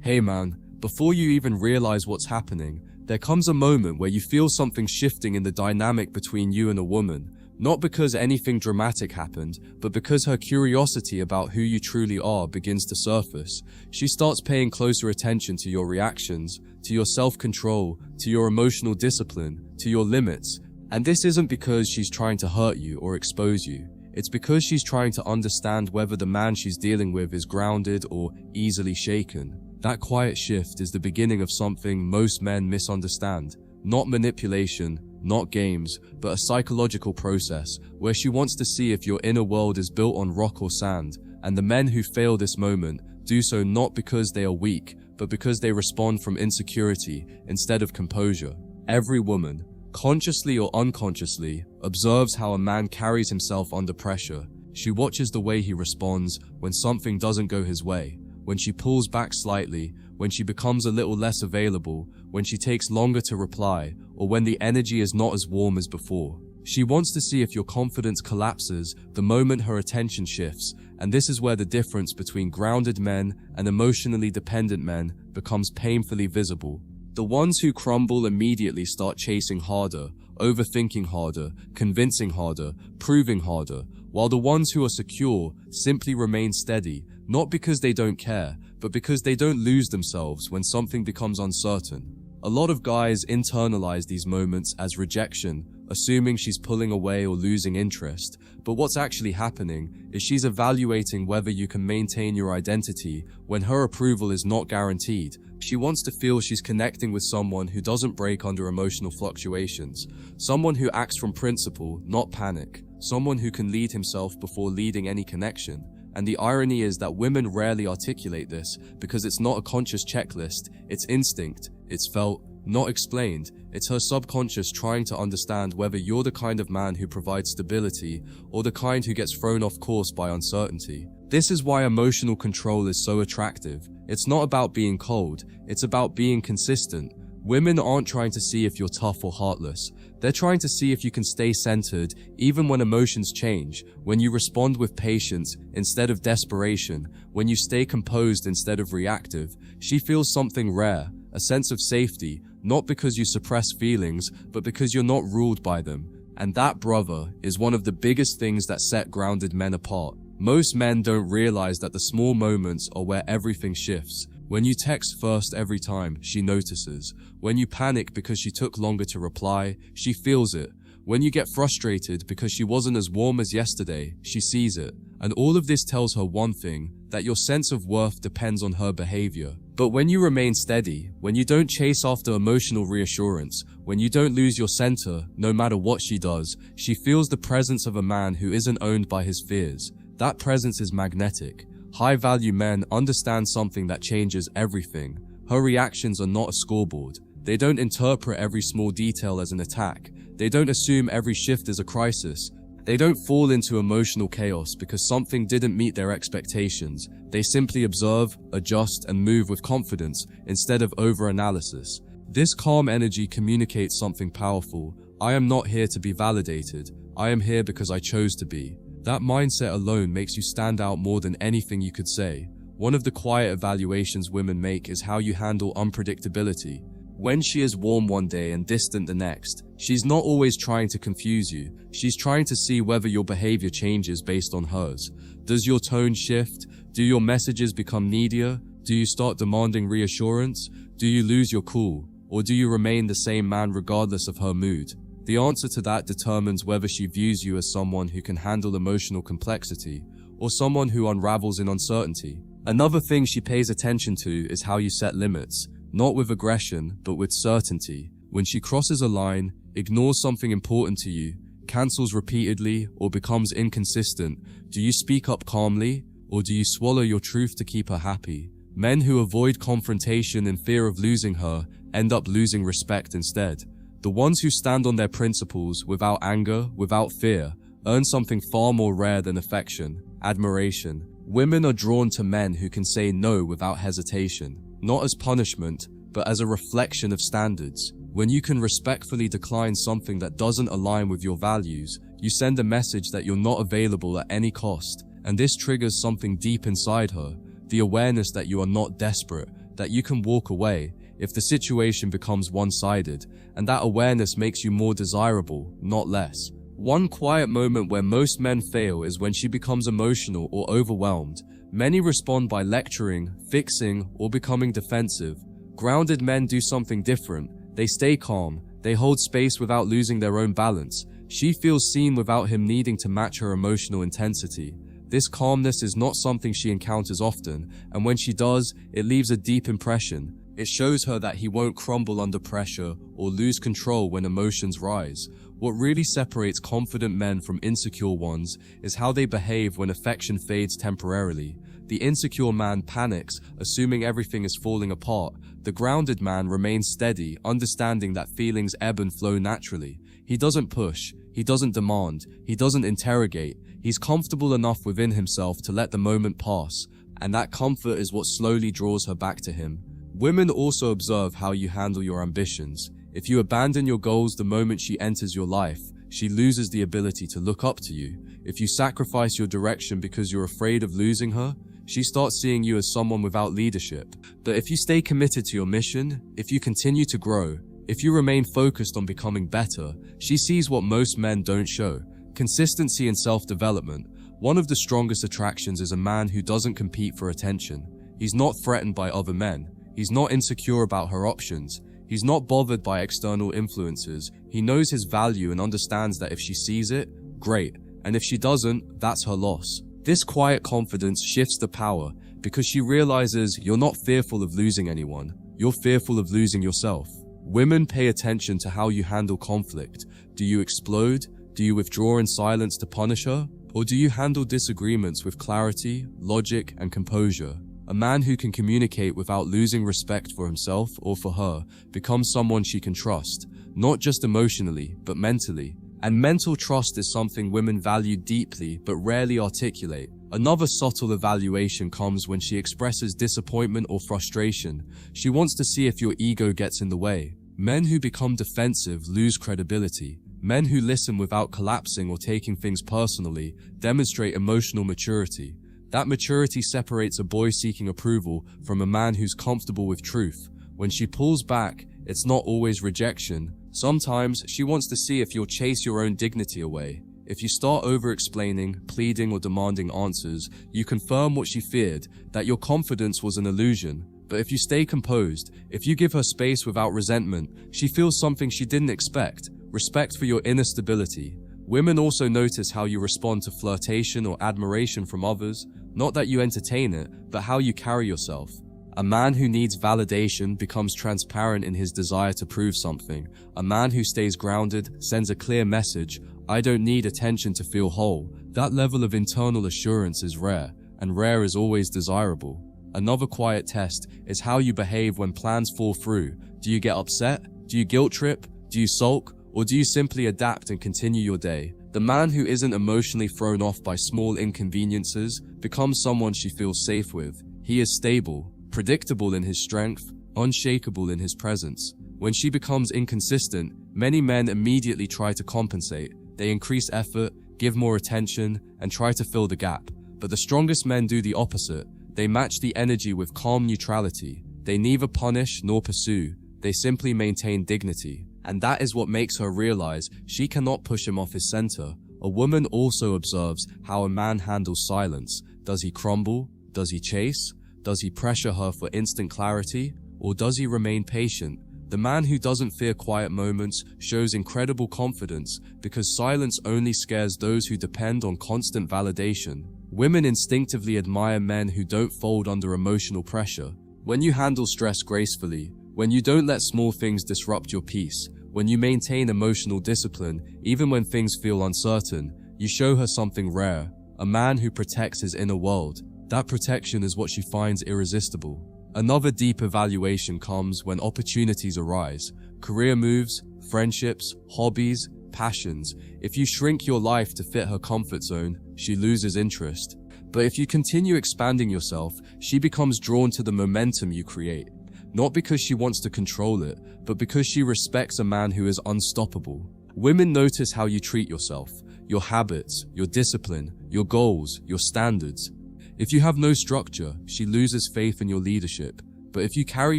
Hey man, before you even realize what's happening, there comes a moment where you feel something shifting in the dynamic between you and a woman, not because anything dramatic happened, but because her curiosity about who you truly are begins to surface. She starts paying closer attention to your reactions, to your self-control, to your emotional discipline, to your limits. And this isn't because she's trying to hurt you or expose you. It's because she's trying to understand whether the man she's dealing with is grounded or easily shaken. That quiet shift is the beginning of something most men misunderstand. Not manipulation, not games, but a psychological process where she wants to see if your inner world is built on rock or sand. And the men who fail this moment do so not because they are weak, but because they respond from insecurity instead of composure. Every woman, consciously or unconsciously, observes how a man carries himself under pressure. She watches the way he responds when something doesn't go his way, when she pulls back slightly, when she becomes a little less available, when she takes longer to reply, or when the energy is not as warm as before. She wants to see if your confidence collapses the moment her attention shifts, and this is where the difference between grounded men and emotionally dependent men becomes painfully visible. The ones who crumble immediately start chasing harder, overthinking harder, convincing harder, proving harder, while the ones who are secure simply remain steady, not because they don't care, but because they don't lose themselves when something becomes uncertain. A lot of guys internalize these moments as rejection, assuming she's pulling away or losing interest, but what's actually happening is she's evaluating whether you can maintain your identity when her approval is not guaranteed. She wants to feel she's connecting with someone who doesn't break under emotional fluctuations, someone who acts from principle, not panic, someone who can lead himself before leading any connection. And the irony is that women rarely articulate this because it's not a conscious checklist, it's instinct, it's felt, not explained. It's her subconscious trying to understand whether you're the kind of man who provides stability or the kind who gets thrown off course by uncertainty. This is why emotional control is so attractive. It's not about being cold, it's about being consistent. Women aren't trying to see if you're tough or heartless. They're trying to see if you can stay centered even when emotions change, when you respond with patience instead of desperation, when you stay composed instead of reactive. She feels something rare, a sense of safety, not because you suppress feelings, but because you're not ruled by them. And that, brother, is one of the biggest things that set grounded men apart. Most men don't realize that the small moments are where everything shifts. When you text first every time, she notices. When you panic because she took longer to reply, she feels it. When you get frustrated because she wasn't as warm as yesterday, she sees it. And all of this tells her one thing, that your sense of worth depends on her behavior. But when you remain steady, when you don't chase after emotional reassurance, when you don't lose your center, no matter what she does, she feels the presence of a man who isn't owned by his fears. That presence is magnetic. High-value men understand something that changes everything. Her reactions are not a scoreboard. They don't interpret every small detail as an attack. They don't assume every shift is a crisis. They don't fall into emotional chaos because something didn't meet their expectations. They simply observe, adjust, and move with confidence instead of over-analysis. This calm energy communicates something powerful. I am not here to be validated. I am here because I chose to be. That mindset alone makes you stand out more than anything you could say. One of the quiet evaluations women make is how you handle unpredictability. When she is warm one day and distant the next, she's not always trying to confuse you. She's trying to see whether your behavior changes based on hers. Does your tone shift? Do your messages become needier? Do you start demanding reassurance? Do you lose your cool? Or do you remain the same man regardless of her mood? The answer to that determines whether she views you as someone who can handle emotional complexity or someone who unravels in uncertainty. Another thing she pays attention to is how you set limits, not with aggression, but with certainty. When she crosses a line, ignores something important to you, cancels repeatedly, or becomes inconsistent, do you speak up calmly, or do you swallow your truth to keep her happy? Men who avoid confrontation in fear of losing her end up losing respect instead. The ones who stand on their principles without anger, without fear, earn something far more rare than affection, admiration. Women are drawn to men who can say no without hesitation, not as punishment, but as a reflection of standards. When you can respectfully decline something that doesn't align with your values, you send a message that you're not available at any cost, and this triggers something deep inside her, the awareness that you are not desperate, that you can walk away if the situation becomes one-sided, and that awareness makes you more desirable, not less. One quiet moment where most men fail is when she becomes emotional or overwhelmed. Many respond by lecturing, fixing, or becoming defensive. Grounded men do something different. They stay calm. They hold space without losing their own balance. She feels seen without him needing to match her emotional intensity. This calmness is not something she encounters often, and when she does, it leaves a deep impression. It shows her that he won't crumble under pressure or lose control when emotions rise. What really separates confident men from insecure ones is how they behave when affection fades temporarily. The insecure man panics, assuming everything is falling apart. The grounded man remains steady, understanding that feelings ebb and flow naturally. He doesn't push, he doesn't demand, he doesn't interrogate. He's comfortable enough within himself to let the moment pass, and that comfort is what slowly draws her back to him. Women also observe how you handle your ambitions. If you abandon your goals the moment she enters your life, she loses the ability to look up to you. If you sacrifice your direction because you're afraid of losing her, she starts seeing you as someone without leadership. But if you stay committed to your mission, if you continue to grow, if you remain focused on becoming better, she sees what most men don't show: consistency and self-development. One of the strongest attractions is a man who doesn't compete for attention. He's not threatened by other men. He's not insecure about her options. He's not bothered by external influences. He knows his value and understands that if she sees it, great, and if she doesn't, that's her loss. This quiet confidence shifts the power because she realizes you're not fearful of losing anyone, you're fearful of losing yourself. Women pay attention to how you handle conflict. Do you explode? Do you withdraw in silence to punish her? Or do you handle disagreements with clarity, logic, and composure? A man who can communicate without losing respect for himself or for her becomes someone she can trust, not just emotionally, but mentally. And mental trust is something women value deeply but rarely articulate. Another subtle evaluation comes when she expresses disappointment or frustration. She wants to see if your ego gets in the way. Men who become defensive lose credibility. Men who listen without collapsing or taking things personally demonstrate emotional maturity. That maturity separates a boy seeking approval from a man who's comfortable with truth. When she pulls back, it's not always rejection. Sometimes she wants to see if you'll chase your own dignity away. If you start over-explaining, pleading, or demanding answers, you confirm what she feared, that your confidence was an illusion. But if you stay composed, if you give her space without resentment, she feels something she didn't expect: respect for your inner stability. Women also notice how you respond to flirtation or admiration from others, not that you entertain it, but how you carry yourself. A man who needs validation becomes transparent in his desire to prove something. A man who stays grounded sends a clear message: I don't need attention to feel whole. That level of internal assurance is rare, and rare is always desirable. Another quiet test is how you behave when plans fall through. Do you get upset? Do you guilt trip? Do you sulk? Or do you simply adapt and continue your day? The man who isn't emotionally thrown off by small inconveniences becomes someone she feels safe with. He is stable, predictable in his strength, unshakable in his presence. When she becomes inconsistent, many men immediately try to compensate. They increase effort, give more attention, and try to fill the gap. But the strongest men do the opposite. They match the energy with calm neutrality. They neither punish nor pursue. They simply maintain dignity. And that is what makes her realize she cannot push him off his center. A woman also observes how a man handles silence. Does he crumble? Does he chase? Does he pressure her for instant clarity? Or does he remain patient? The man who doesn't fear quiet moments shows incredible confidence because silence only scares those who depend on constant validation. Women instinctively admire men who don't fold under emotional pressure. When you handle stress gracefully, when you don't let small things disrupt your peace, when you maintain emotional discipline, even when things feel uncertain, you show her something rare: a man who protects his inner world. That protection is what she finds irresistible. Another deep evaluation comes when opportunities arise: career moves, friendships, hobbies, passions. If you shrink your life to fit her comfort zone, she loses interest. But if you continue expanding yourself, she becomes drawn to the momentum you create. Not because she wants to control it, but because she respects a man who is unstoppable. Women notice how you treat yourself, your habits, your discipline, your goals, your standards. If you have no structure, she loses faith in your leadership. But if you carry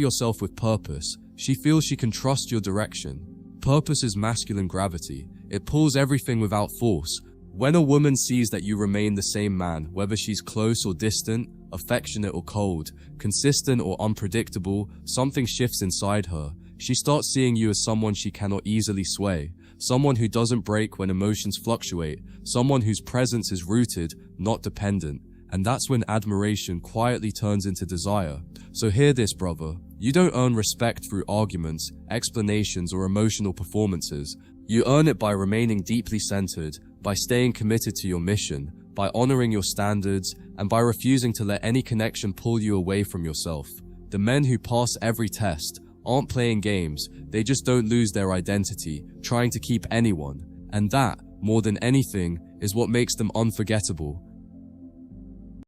yourself with purpose, she feels she can trust your direction. Purpose is masculine gravity. It pulls everything without force. When a woman sees that you remain the same man, whether she's close or distant, affectionate or cold, consistent or unpredictable, something shifts inside her. She starts seeing you as someone she cannot easily sway, someone who doesn't break when emotions fluctuate, someone whose presence is rooted, not dependent. And that's when admiration quietly turns into desire. So hear this, brother. You don't earn respect through arguments, explanations, or emotional performances. You earn it by remaining deeply centered, by staying committed to your mission, by honoring your standards, and by refusing to let any connection pull you away from yourself. The men who pass every test aren't playing games, they just don't lose their identity, trying to keep anyone. And that, more than anything, is what makes them unforgettable.